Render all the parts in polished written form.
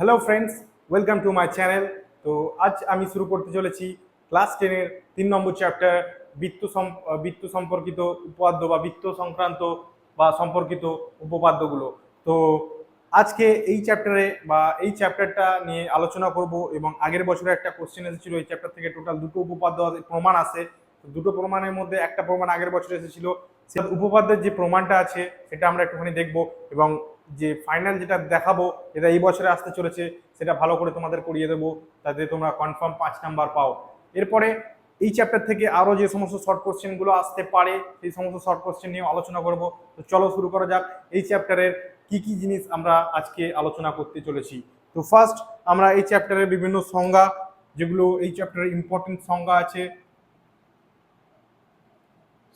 Hello friends, welcome to my channel. তো আজ আমি শুরু করতে চলেছি ক্লাস 10-এর 3 নম্বর চ্যাপ্টার বৃত্ত সম্পর্কিত উপপাদ্য বা বৃত্ত সংক্রান্ত বা সম্পর্কিত উপপাদ্যগুলো। তো আজকে এই চ্যাপ্টারে বা এই চ্যাপ্টারটা নিয়ে আলোচনা করব এবং আগের বছরে একটা কোশ্চেন এসেছিল এই চ্যাপ্টার থেকে টোটাল দুটো উপপাদ্য প্রমাণ আসে। দুটো প্রমাণের মধ্যে একটা প্রমাণ আগের বছরে এসেছিল, সে উপপাদ্যের যে প্রমাণটা আছে সেটা আমরা একটুখানি দেখব এবং যে ফাইনাল যেটা দেখাবো যেটা এই বছরে আসতে চলেছে সেটা ভালো করে তোমাদের করিয়ে দেবো, যাতে তোমরা কনফার্ম 5 নাম্বার পাও। এরপরে এই চ্যাপ্টার থেকে আরো যে সমস্ত শর্ট কোশ্চেন গুলো আসতে পারে সেই সমস্ত শর্ট কোশ্চেন নিয়ে আলোচনা করব। তো চলো শুরু করা যাক এই চ্যাপ্টারের কি কি জিনিস আমরা আজকে আলোচনা করতে চলেছি। তো ফার্স্ট আমরা এই চ্যাপ্টারের বিভিন্ন সংজ্ঞা, যেগুলো এই চ্যাপ্টারের ইম্পর্টেন্ট সংজ্ঞা আছে,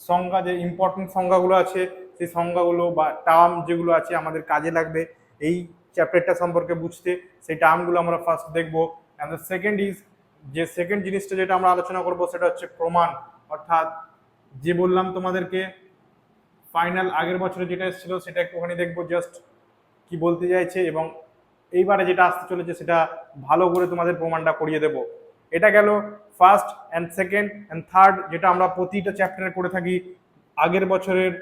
সংজ্ঞা যে ইম্পর্টেন্ট সংজ্ঞাগুলো আছে সেই সংজ্ঞাগুলো বা টার্ম যেগুলো আছে আমাদের কাজে লাগবে এই চ্যাপ্টারটা সম্পর্কে বুঝতে, সেই টার্মগুলো আমরা ফার্স্ট দেখবো। অ্যান্ড দ্য সেকেন্ড ইজ, যে সেকেন্ড জিনিসটা যেটা আমরা আলোচনা করব সেটা হচ্ছে প্রমাণ, অর্থাৎ যে বললাম তোমাদেরকে ফাইনাল আগের বছরে যেটা এসেছিল সেটা একটুখানি দেখবো জাস্ট কি বলতে চাইছে, এবং এইবারে যেটা আসতে চলেছে সেটা ভালো করে তোমাদের প্রমাণটা করিয়ে দেব। এটা গেল first and second and third, যেটা আমরা প্রতিটা চ্যাপ্টারে করে থাকি আগের বছরের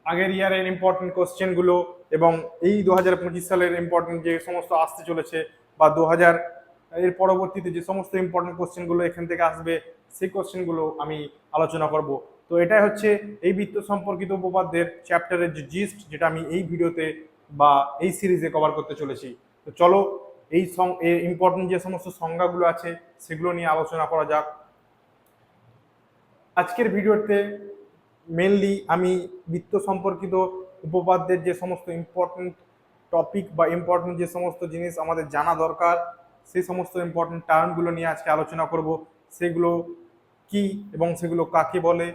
আগের ইয়ারের ইম্পর্টেন্ট কোশ্চেনগুলো এবং এই 2025 সালের ইম্পর্টেন্ট যে সমস্ত আসতে চলেছে বা 2000 এর পরবর্তীতে যে সমস্ত ইম্পর্টেন্ট কোশ্চেনগুলো এখান থেকে আসবে সেই কোশ্চেনগুলো আমি আলোচনা করব। তো এটাই হচ্ছে এই বৃত্ত সম্পর্কিত উপপাদ্যের চ্যাপ্টারের যে জিস্ট, যেটা আমি এই ভিডিওতে বা এই সিরিজে কভার করতে চলেছি। তো চলো এই ইম্পর্টেন্ট যে সমস্ত সংজ্ঞাগুলো আছে সেগুলো নিয়ে আলোচনা করা যাক। আজকের ভিডিওতে মেনলি আমি বৃত্ত সম্পর্কিত উপপাদ্যের যে সমস্ত ইম্পর্টেন্ট টপিক বা ইম্পর্টেন্ট যে সমস্ত জিনিস আমাদের জানা দরকার সেই সমস্ত ইম্পর্টেন্ট টার্মগুলো নিয়ে আজকে আলোচনা করব। সেগুলো কি এবং সেগুলো কাকে বলে,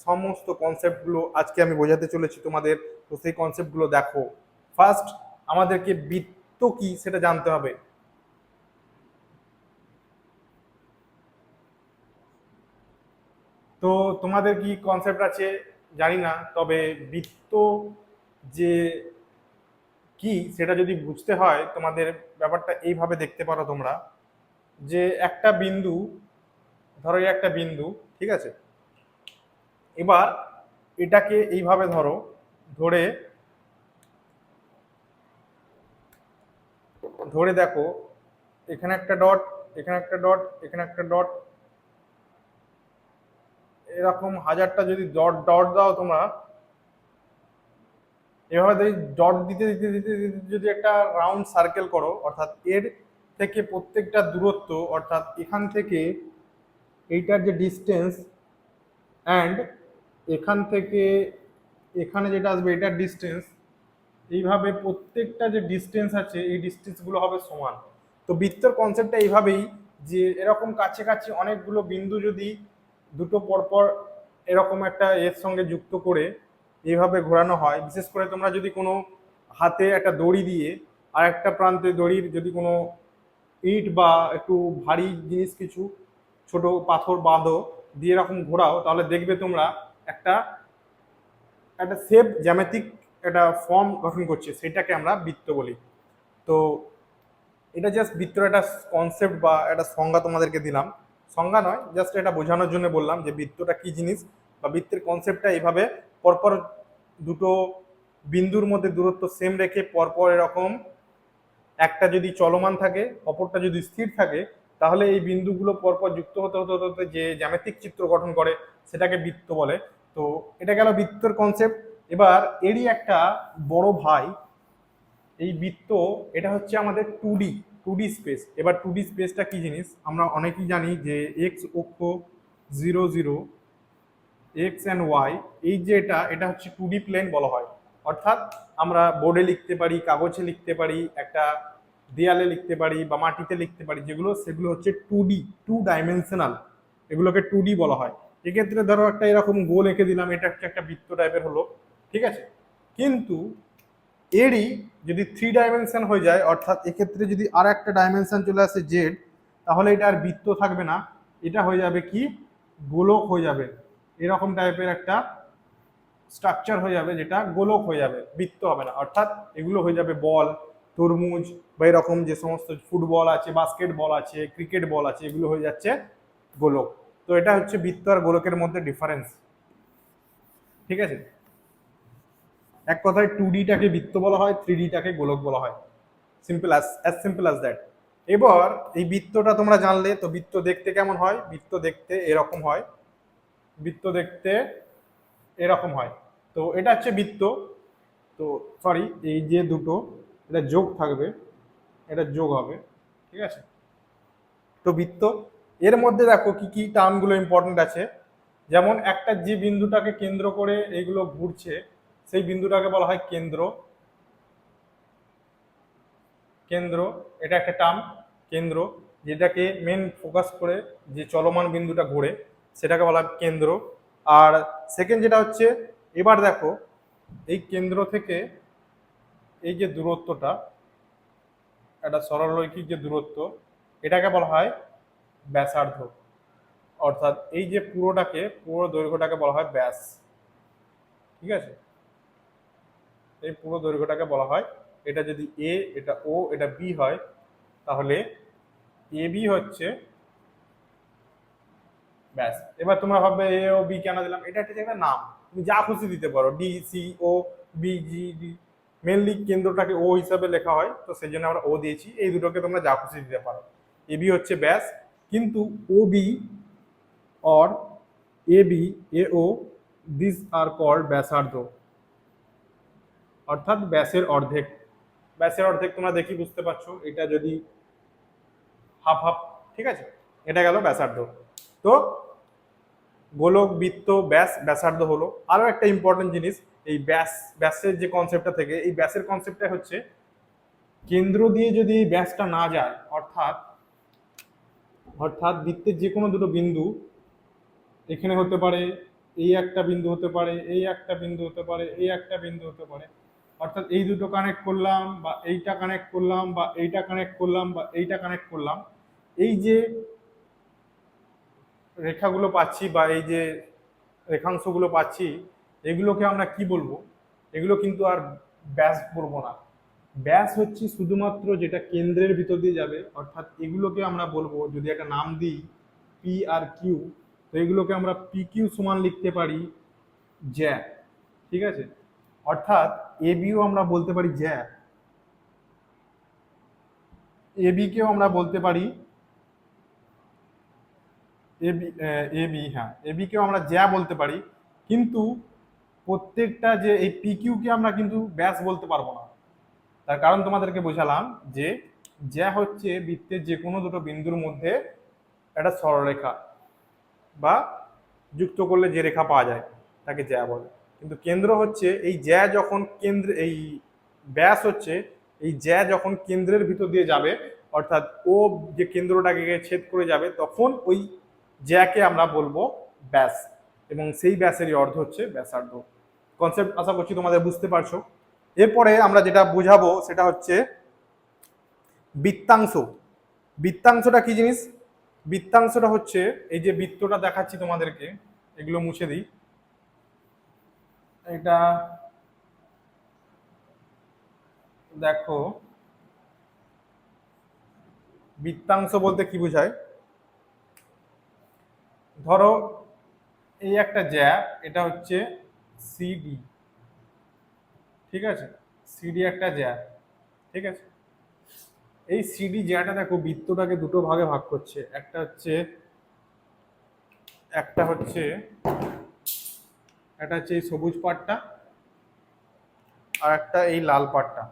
সমস্ত কনসেপ্টগুলো আজকে আমি বোঝাতে চলেছি তোমাদের। তো সেই কনসেপ্টগুলো দেখো। ফার্স্ট আমাদেরকে বৃত্ত কি সেটা জানতে হবে। তো তোমাদের কি কনসেপ্ট আছে জানি না, তবে বৃত্ত যে কি সেটা যদি বুঝতে হয় তোমাদের ব্যাপারটা এইভাবে দেখতে পারো তোমরা, যে একটা বিন্দু, ধরো এই একটা বিন্দু, ঠিক আছে, এবার এটাকে এইভাবে ধরো, ধরে ধরে দেখো এখানে একটা ডট, এখানে একটা ডট, এখানে একটা ডট, এরকম হাজারটা যদি ডট ডট দাও তোমরা, এভাবে যদি ডট দিতে দিতে দিতে দিতে যদি একটা রাউন্ড সার্কেল করো, অর্থাৎ এর থেকে প্রত্যেকটা দূরত্ব, অর্থাৎ এখান থেকে এইটার যে ডিস্টেন্স অ্যান্ড এখান থেকে এখানে যেটা আসবে এটার ডিস্টেন্স, এইভাবে প্রত্যেকটা যে ডিস্টেন্স আছে এই ডিস্টেন্সগুলো হবে সমান। তো বৃত্তের কনসেপ্টটা এইভাবেই, যে এরকম কাছে কাছে অনেকগুলো বিন্দু যদি দুটো পরপর এরকম একটা এর সঙ্গে যুক্ত করে এইভাবে ঘোরানো হয়, বিশেষ করে তোমরা যদি কোনো হাতে একটা দড়ি দিয়ে আর একটা প্রান্তে দড়ির যদি কোনো ইট বা একটু ভারী জিনিস কিছু ছোট পাথর বাঁধো দিয়ে এরকম ঘোরাও, তাহলে দেখবে তোমরা একটা একটা শেপ জ্যামিতিক একটা ফর্ম গঠন করছে, সেটাকে আমরা বৃত্ত বলি। তো এটা জাস্ট বৃত্তর একটা কনসেপ্ট বা একটা সংজ্ঞা তোমাদেরকে দিলাম, সংজ্ঞা নয়, জাস্ট এটা বোঝানোর জন্য বললাম যে বৃত্তটা কি জিনিস বা বৃত্তের কনসেপ্টটা এইভাবে পরপর দুটো বিন্দুর মধ্যে দূরত্ব সেম রেখে পরপর এরকম একটা যদি চলমান থাকে অপরটা যদি স্থির থাকে, তাহলে এই বিন্দুগুলো পরপর যুক্ত হতে হতে হতে হতে যে জ্যামিতিক চিত্র গঠন করে সেটাকে বৃত্ত বলে। তো এটা গেল বৃত্তর কনসেপ্ট। এবার এরই একটা বড় ভাই এই বৃত্ত, এটা হচ্ছে আমাদের টু ডি স্পেস। এবার টু ডি স্পেসটা কি জিনিস আমরা অনেকেই জানি, যে এক্স অক্ষ 0 0 এক্স অ্যান্ড ওয়াই, এই যে এটা এটা হচ্ছে টু ডি প্লেন বলা হয়। অর্থাৎ আমরা বোর্ডে লিখতে পারি, কাগজে লিখতে পারি, একটা দেয়ালে লিখতে পারি বা মাটিতে লিখতে পারি, যেগুলো সেগুলো হচ্ছে টু ডাইমেনশনাল, এগুলোকে টু ডি বলা হয়। এক্ষেত্রে ধরো একটা এরকম গোল এঁকে দিলাম, এটা হচ্ছে একটা বৃত্ত টাইপের হলো, ঠিক আছে। কিন্তু এরই যদি 3 ডাইমেনশন হয়ে যায়, অর্থাৎ এক্ষেত্রে যদি আর একটা ডাইমেনশন চলে আসে জেড, তাহলে এটা আর বৃত্ত থাকবে না, এটা হয়ে যাবে কি গোলক হয়ে যাবে, এরকম টাইপের একটা স্ট্রাকচার হয়ে যাবে, যেটা গোলক হয়ে যাবে, বৃত্ত হবে না। অর্থাৎ এগুলো হয়ে যাবে বল, তরমুজ বা এরকম যে সমস্ত ফুটবল আছে, বাস্কেটবল আছে, ক্রিকেট বল আছে, এগুলো হয়ে যাচ্ছে গোলক। তো এটা হচ্ছে বৃত্ত আর গোলকের মধ্যে ডিফারেন্স। ঠিক আছে, এক কথায় 2D-টাকে বৃত্ত বলা হয়, 3D-টাকে গোলক বলা হয়। Simple as simple as that. এবার এই বৃত্তটা তোমরা জানলে, তো বৃত্ত দেখতে কেমন হয়? বৃত্ত দেখতে এরকম হয়, বৃত্ত দেখতে এরকম হয়। তো এটা হচ্ছে বৃত্ত। তো সরি, এই যে দুটো, এটা যোগ থাকবে, এটা যোগ হবে। ঠিক আছে, তো বৃত্ত এর মধ্যে দেখো কি কি টার্মগুলো ইম্পর্টেন্ট আছে। যেমন একটা যে বিন্দুটাকে কেন্দ্র করে এইগুলো ঘুরছে, সেই বিন্দুটাকে বলা হয় কেন্দ্র। কেন্দ্র, এটা একটা টার্ম, কেন্দ্র। যেটাকে মেন ফোকাস করে যে চলমান বিন্দুটা ঘোরে, সেটাকে বলা হয় কেন্দ্র। আর সেকেন্ড যেটা হচ্ছে, এবার দেখো এই কেন্দ্র থেকে এই যে দূরত্বটা, একটা সরলরৈখিক যে দূরত্ব, এটাকে বলা হয় ব্যাসার্ধ। অর্থাৎ এই যে পুরোটাকে, পুরো দৈর্ঘ্যটাকে বলা হয় ব্যাস। ঠিক আছে, এই পুরো দৈর্ঘ্যটাকে বলা হয়, এটা যদি এ, এটা ও, এটা বি হয়, তাহলে এ বি হচ্ছে ব্যাস। এবার তোমরা ভাববে এ ও বি কেন দিলাম, এটা একটা জায়গায় নাম, তুমি যা খুশি দিতে পারো, ডি সি ও বি জি ডি। মেনলি কেন্দ্রটাকে ও হিসাবে লেখা হয়, তো সেই জন্য আমরা ও দিয়েছি। এই দুটোকে তোমরা যা খুশি দিতে পারো। এ বি হচ্ছে ব্যাস, কিন্তু O B or A B, A O, this are called ব্যাসার্ধ, অর্থাৎ ব্যাসের অর্ধেক। ব্যাসের অর্ধেক তোমরা দেখি বুঝতে পারছো, এটা যদি হাফ হাফ। ঠিক আছে, এটা গেল ব্যাসার্ধ। তো গোলক, বৃত্ত, ব্যাস, ব্যাসার্ধ হলো। আরো একটা ইম্পর্টেন্ট জিনিস, এই ব্যাস, ব্যাসের যে কনসেপ্টটা থেকে, এই ব্যাসের কনসেপ্টটা হচ্ছে কেন্দ্র দিয়ে যদি এই ব্যাসটা না যায়, অর্থাৎ অর্থাৎ বৃত্তের যে কোনো দুটো বিন্দু এখানে হতে পারে, এই একটা বিন্দু হতে পারে, এই একটা বিন্দু হতে পারে, এই একটা বিন্দু হতে পারে। অর্থাৎ এই দুটো কানেক্ট করলাম, বা এইটা কানেক্ট করলাম, বা এইটা কানেক্ট করলাম, বা এইটা কানেক্ট করলাম, এই যে রেখাগুলো পাচ্ছি বা এই যে রেখাংশগুলো পাচ্ছি, এগুলোকে আমরা কি বলবো? এগুলো কিন্তু আর ব্যাস বলবো না। ব্যাস হচ্ছে শুধুমাত্র যেটা কেন্দ্রের ভিতর দিয়ে যাবে। অর্থাৎ এগুলোকে আমরা বলবো, যদি একটা নাম দিই পি আর কিউ, তো এগুলোকে আমরা পি কিউ সমান লিখতে পারি জ্যা। ঠিক আছে, অর্থাৎ এ বিও আমরা বলতে পারি জ্যা, এ বি কেও আমরা বলতে পারি এ বি, এ বি, হ্যাঁ এ বি কেও আমরা জ্যা বলতে পারি। কিন্তু প্রত্যেকটা যে এই পি কিউকে আমরা কিন্তু ব্যাস বলতে পারবো না। তার কারণ তোমাদেরকে বোঝালাম যে জ্যা হচ্ছে বৃত্তের যে কোনো দুটো বিন্দুর মধ্যে একটা সরলরেখা, বা যুক্ত করলে যে রেখা পাওয়া যায় তাকে জ্যা বলে। কিন্তু কেন্দ্র হচ্ছে এই জ্যা যখন কেন্দ্র, এই ব্যাস হচ্ছে এই জ্যা যখন কেন্দ্রের ভিতর দিয়ে যাবে, অর্থাৎ ও যে কেন্দ্রটাকে ছেদ করে যাবে, তখন ওই জ্যাকে আমরা বলবো ব্যাস, এবং সেই ব্যাসেরই অর্ধ হচ্ছে ব্যাসার্ধ। কনসেপ্ট আশা করছি তোমাদের বুঝতে পারছো। এরপরে আমরা যেটা বুঝাবো সেটা হচ্ছে বৃত্তাংশ। বৃত্তাংশটা কি জিনিস? বৃত্তাংশটা হচ্ছে এই যে বৃত্তটা দেখাচ্ছি তোমাদেরকে, এগুলো মুছে দিই। এটা দেখো, বৃত্তাংশ বলতে কি বোঝায়? ধরো এই একটা জ্যা, এটা হচ্ছে সিডি। ঠিক আছে, সিডি একটা জ্যা। ঠিক আছে, এই সিডি জ্যাটা দেখো বৃত্তটাকে দুটো ভাগে ভাগ করছে। একটা হচ্ছে এটা হচ্ছে এই সবুজ পাটটা, আর একটা এই লাল পাটটা।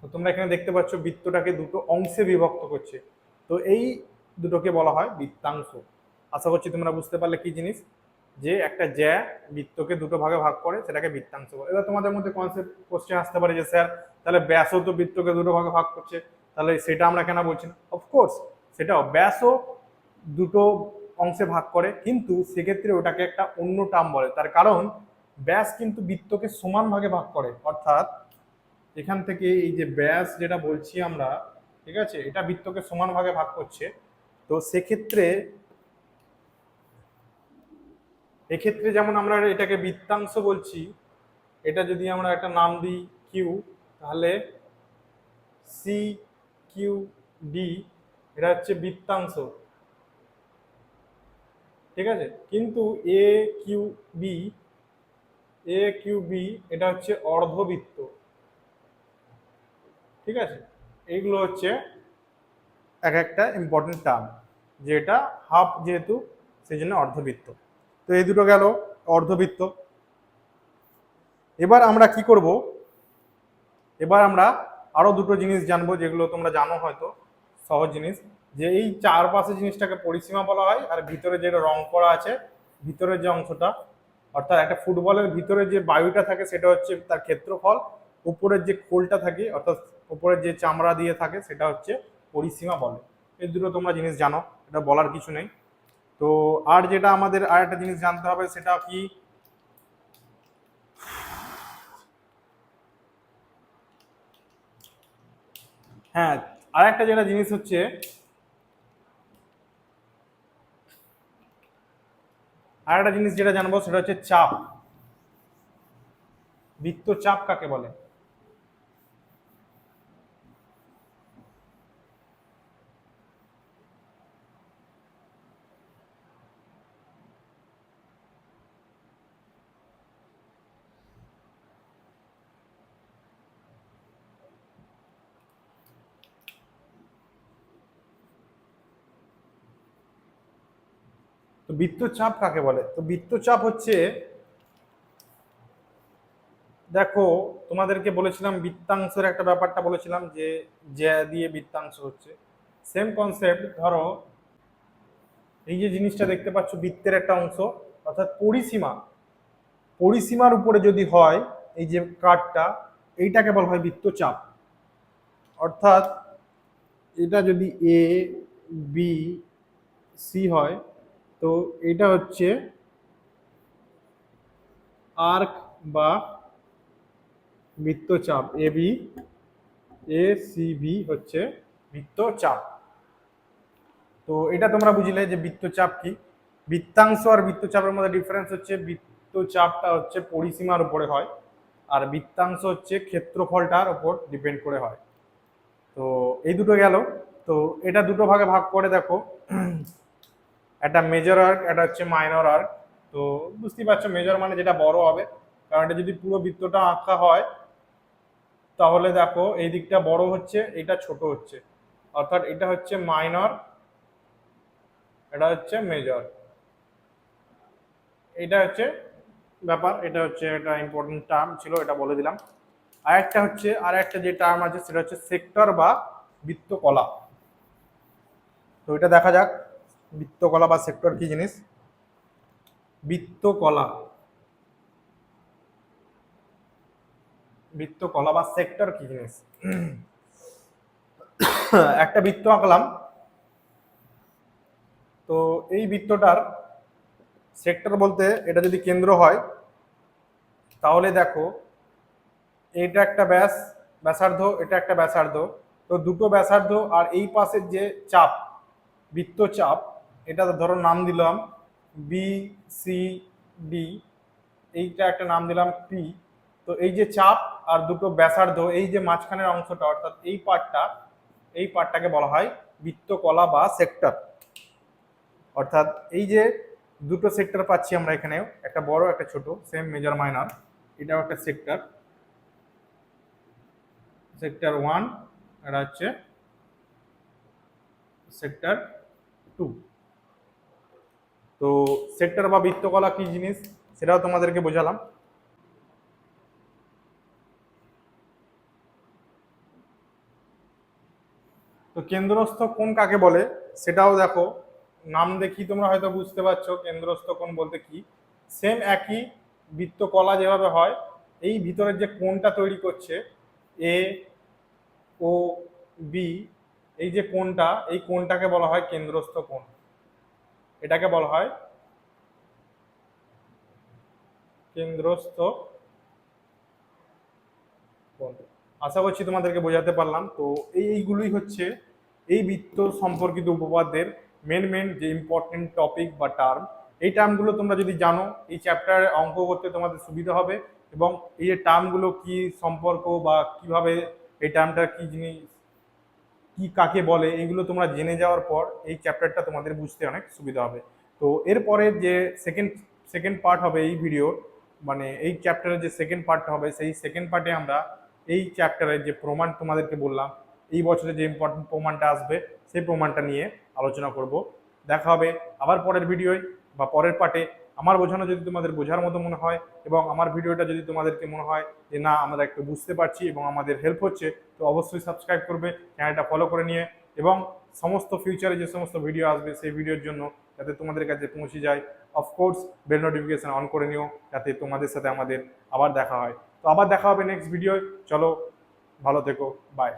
তো তোমরা এখানে দেখতে পাচ্ছ বৃত্তটাকে দুটো অংশে বিভক্ত করছে। তো এই দুটোকে বলা হয় বৃত্তাংশ। আশা করছি তোমরা বুঝতে পারলে কি জিনিস, যে একটা জ্যা বৃত্তকে দুটো ভাগে ভাগ করে, সেটাকে বৃত্তাংশ বলে। এবার তোমাদের মধ্যে কনসেপ্ট কোশ্চেন আসতে পারে যে স্যার তাহলে ব্যাসও তো বৃত্তকে দুটো ভাগে ভাগ করছে, তাহলে সেটা আমরা কেন বলছি না? অফকোর্স সেটাও, ব্যাসও দুটো অংশে ভাগ করে, কিন্তু সেক্ষেত্রে ওটাকে একটা অন্য টার্ম বলে। তার কারণ ব্যাস কিন্তু বৃত্তকে সমান ভাগে ভাগ করে। অর্থাৎ এখান থেকে এই যে ব্যাস যেটা বলছি আমরা, ঠিক আছে, এটা বৃত্তকে সমান ভাগে ভাগ করছে। তো সেক্ষেত্রে এক্ষেত্রে যেমন আমরা এটাকে বৃত্তাংশ বলছি, এটা যদি আমরা একটা নাম দিই কিউ, তাহলে সি কিউ ডি এটা হচ্ছে বৃত্তাংশ, ঠিক আছে। কিন্তু এ কিউ বি, এটা হচ্ছে অর্ধবৃত্ত, ঠিক আছে। এইগুলো হচ্ছে এক একটা ইম্পর্টেন্ট টার্ম, যে এটা হাফ যেহেতু সেই জন্য অর্ধবৃত্ত। তো এই দুটো গেল অর্ধবৃত্ত। এবার আমরা কি করব, এবার আমরা আরো দুটো জিনিস জানবো, যেগুলো তোমরা জানো হয়তো, সহজ জিনিস, যে এই চারপাশে জিনিসটাকে পরিসীমা বলা হয়, আর ভিতরে যেটা রং করা আছে ভিতরের যে অংশটা, অর্থাৎ একটা ফুটবলের ভিতরে যে বায়ুটা থাকে সেটা হচ্ছে তার ক্ষেত্রফল, উপরের যে খোলটা থাকে অর্থাৎ উপরের যে চামড়া দিয়ে থাকে সেটা হচ্ছে পরিসীমা বলে। এই দুটো তোমরা জিনিস জানো, এটা বলার কিছু নেই। তো আর যেটা আমাদের আর একটা জিনিস জানতে হবে সেটা কি, হ্যাঁ, আর একটা যেটা জিনিস হচ্ছে, আর একটা জিনিস যেটা জানবো সেটা হচ্ছে চাপ। বৃত্তচাপ কাকে বলে? তো বৃত্তচাপ কাকে বলে? তো বৃত্তচাপ হচ্ছে, দেখো তোমাদেরকে বলেছিলাম বৃত্তাংশের একটা ব্যাপারটা বলেছিলাম, যে জ্যা দিয়ে বৃত্তাংশ হচ্ছে সেম কনসেপ্ট। ধরো এই যে জিনিসটা দেখতে পাচ্ছ বৃত্তের একটা অংশ, অর্থাৎ পরিসীমা, পরিসীমার উপরে যদি হয় এই যে কার্ভটা, এইটাকে বলা হয় বৃত্তচাপ। অর্থাৎ এটা যদি এ বি সি হয়, তো এটা হচ্ছে আর্ক বা বৃত্তচাপ। এ বি এ সি বি হচ্ছে বৃত্তচাপ। তো এটা তোমরা বুঝলে যে বৃত্তচাপ কি। বৃত্তাংশ আর বৃত্তচাপের মধ্যে ডিফারেন্স হচ্ছে, বৃত্তচাপটা হচ্ছে পরিসীমার উপরে হয়, আর বৃত্তাংশ হচ্ছে ক্ষেত্রফলটার উপর ডিপেন্ড করে হয়। তো এই দুটো গেল। তো এটা দুটো ভাগে ভাগ করে দেখো, একটা মেজর আর্ক, একটা হচ্ছে মাইনর আর্ক। তো বুঝতেই পারছো মেজর মানে যেটা বড় হবে, কারণ এটা যদি পুরো বৃত্তটা আঁকা হয় তাহলে দেখো এই দিকটা বড় হচ্ছে, এটা ছোট হচ্ছে, অর্থাৎ এটা হচ্ছে মাইনর, এটা হচ্ছে মেজর। এটা হচ্ছে ব্যাপার, এটা হচ্ছে একটা ইম্পর্টেন্ট টার্ম ছিল, এটা বলে দিলাম। আর একটা হচ্ছে, আর একটা যে টার্ম আছে সেটা হচ্ছে সেক্টর বা বৃত্তকলা। তো এটা দেখা যাক বৃত্তকলা বা সেক্টর কি জিনিস। বৃত্তকলা, বৃত্তকলা বা সেক্টর কি জিনিস। একটা বৃত্ত আঁকলাম, তো এই বৃত্তটার সেক্টর বলতে এটা যদি কেন্দ্র হয়, তাহলে দেখো এটা একটা ব্যাসার্ধ, এটা একটা ব্যাসার্ধ। তো দুটো ব্যাসার্ধ আর এই পাশের যে চাপ, বৃত্তচাপ, এটা ধরো নাম দিলাম বি সি ডি, এইটা একটা নাম দিলাম পি। তো এই যে চাপ আর দুটো ব্যাসার্ধ, এই যে মাঝখানের অংশটা অর্থাৎ এই পার্টটা, এই পার্টটাকে বলা হয় বৃত্তকলা বা সেক্টর। অর্থাৎ এই যে দুটো সেক্টর পাচ্ছি আমরা এখানেও, একটা বড় একটা ছোট, সেম মেজর মাইনর, এটাও একটা সেক্টর, সেক্টর 1, এটা হচ্ছে সেক্টর 2। তো সেক্টর বা বৃত্তকলা কি জিনিস সেটাও তোমাদেরকে বোঝালাম। তো কেন্দ্রস্থ কোণ কাকে বলে সেটাও দেখো, নাম দেখি তোমরা হয়তো বুঝতে পারছো কেন্দ্রস্থ কোণ বলতে কি। সেম একই বৃত্তকলা যেভাবে হয়, এই ভিতরের যে কোণটা তৈরি করছে এ ও বি, এই যে কোণটা, এই কোণটাকে বলা হয় কেন্দ্রস্থ কোণ, এটাকে বলা হয় কেন্দ্রস্থ কোণ। আশা করছি তোমাদেরকে বোঝাতে পারলাম। তো এইগুলোই হচ্ছে এই বৃত্ত সম্পর্কিত উপপাদ্যের মেন মেন যে ইম্পর্টেন্ট টপিক বা টার্ম, এই টার্মগুলো তোমরা যদি জানো, এই চ্যাপ্টার অঙ্ক করতে তোমাদের সুবিধা হবে। এবং এই যে টার্মগুলো কি সম্পর্ক বা কিভাবে এই টার্মটা কি জিনিস, কি কাকে বলে, এইগুলো তোমরা জেনে যাওয়ার পর এই চ্যাপ্টারটা তোমাদের বুঝতে অনেক সুবিধা হবে। তো এরপরে যে সেকেন্ড পার্ট হবে এই ভিডিও, মানে এই চ্যাপ্টারের যে সেকেন্ড পার্টটা হবে, সেই সেকেন্ড পার্টে আমরা এই চ্যাপ্টারের যে প্রমাণ তোমাদেরকে বললাম, এই বছরে যে ইম্পর্টেন্ট প্রমাণটা আসবে সেই প্রমাণটা নিয়ে আলোচনা করব। দেখা হবে আবার পরের ভিডিওয় বা পরের পার্টে। আমার বোঝানো যদি তোমাদের বোঝার মতো মনে হয় এবং আমার ভিডিওটা যদি তোমাদেরকে মনে হয় যে না আমরা একটু বুঝতে পারছি এবং আমাদের হেল্প হচ্ছে, তো অবশ্যই সাবস্ক্রাইব করবে, চ্যানেলটা ফলো করে নিয়ে, এবং সমস্ত ফিউচারে যে সমস্ত ভিডিও আসবে সেই ভিডিওর জন্য যাতে তোমাদের কাছে পৌঁছে যায়, অফকোর্স বেল নোটিফিকেশন অন করে নিও যাতে তোমাদের সাথে আমাদের আবার দেখা হয়। তো আবার দেখা হবে নেক্সট ভিডিও। চলো, ভালো থেকো, বাই।